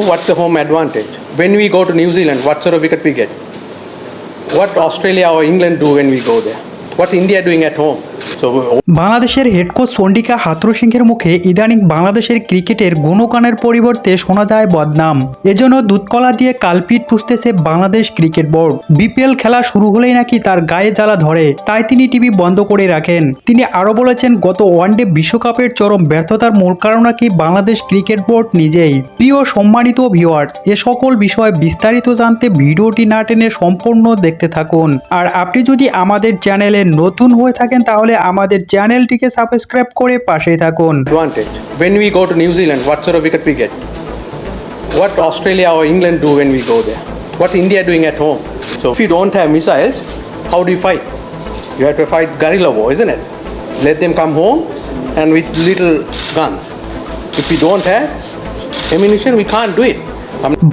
what's the home advantage? When we go to New Zealand, what sort of wicket we get? What Australia or England do when we go there? What India doing at home? So বাংলাদেশের head coach Chandika হাথুরুসিংহের মুখে ইদানিং বাংলাদেশের ক্রিকেটের গুণগানের পরিবর্তে শোনা যায় বদনাম। এজন্য দুধকলা দিয়ে কালপিট পুষতেছে বাংলাদেশ ক্রিকেট বোর্ড। বিপিএল খেলা শুরু হলেই নাকি তার গায়ে জ্বালা ধরে, তাই তিনি টিভি বন্ধ করে রাখেন। তিনি আরো বলেছেন, গত ওয়ানডে বিশ্বকাপের চরম ব্যর্থতার মূল কারণ নাকি বাংলাদেশ ক্রিকেট বোর্ড নিজেই। প্রিয় সম্মানিত ভিউয়ার্স, এ সকল বিষয় বিস্তারিত জানতে ভিডিওটি না টেনে সম্পূর্ণ দেখতে থাকুন। আর আপনি যদি আমাদের চ্যানেলে নতুন হয়ে থাকেন তাহলে আমাদের চ্যানেলটিকে সাবস্ক্রাইব করে পাশেই থাকুন। advantage. When we go to New Zealand, what sort of wicket we get? What Australia or England do when we go there? What India doing at home? So if you don't have missiles, how do you fight? You have to fight guerrilla war, isn't it? Let them come home and with little guns. If we don't have ammunition, we can't do it.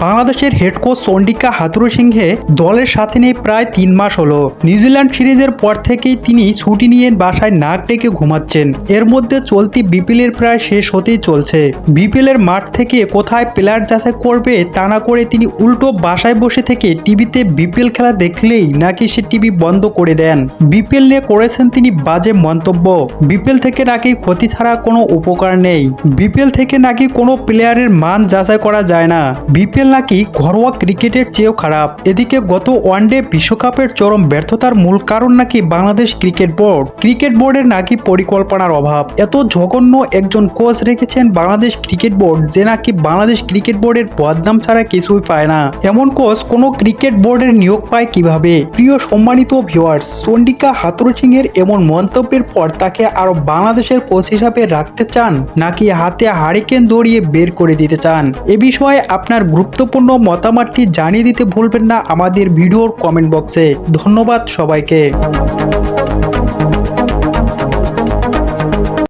বাংলাদেশের head coach Chandika Hathurusingha দলের সাথে নিয়ে প্রায় 3 মাস হলো। New Zealand সিরিজের পর থেকেই তিনি ছুটি নিয়ে বাসায় নাক ডেকে ঘুমাচ্ছেন। এর মধ্যে চলতি বিপিএল প্রায় শেষ হতেই চলছে। বিপিএল এর মাঠ থেকে কোথায় প্লেয়ার যাচাই করবে তা না করে তিনি উল্টো বাসায় বসে থেকে টিভিতে বিপিএল খেলা দেখলেই নাকি সে টিভি বন্ধ করে দেন। বিপিএল নিয়ে করেছেন তিনি বাজে মন্তব্য। বিপিএল থেকে নাকি ক্ষতি ছাড়া কোনো উপকার নেই। বিপিএল থেকে নাকি কোনো প্লেয়ারের মান যাচাই করা যায় না। বিপিএল নাকি ঘরোয়া ক্রিকেটের চেয়েও খারাপ। এদিকে গত ওয়ানডে বিশ্বকাপের চরম ব্যর্থতার মূল কারণ নাকি বাংলাদেশ ক্রিকেট বোর্ড। ক্রিকেট বোর্ডের নাকি পরিকল্পনার অভাব। এত জঘন্য একজন কোচ রেখেছেন বাংলাদেশ ক্রিকেট বোর্ড যে নাকি বাংলাদেশ ক্রিকেট বোর্ডের বদনাম ছাড়া কিছুই পায় না। এমন কোচ কোনো ক্রিকেট বোর্ডের নিয়োগ পায় কিভাবে? প্রিয় সম্মানিত ভিউয়ার্স, চন্ডিকা হাথুরুসিংহের এমন মন্তব্যের পর তাকে আরো বাংলাদেশের কোচ হিসাবে রাখতে চান নাকি হাতে হারিকেন দড়িয়ে বের করে দিতে চান? এ বিষয়ে আপনার গুরুত্বপূর্ণ মতামতটি জানিয়ে দিতে ভুলবেন না আমাদের ভিডিওর কমেন্ট বক্সে। ধন্যবাদ সবাইকে।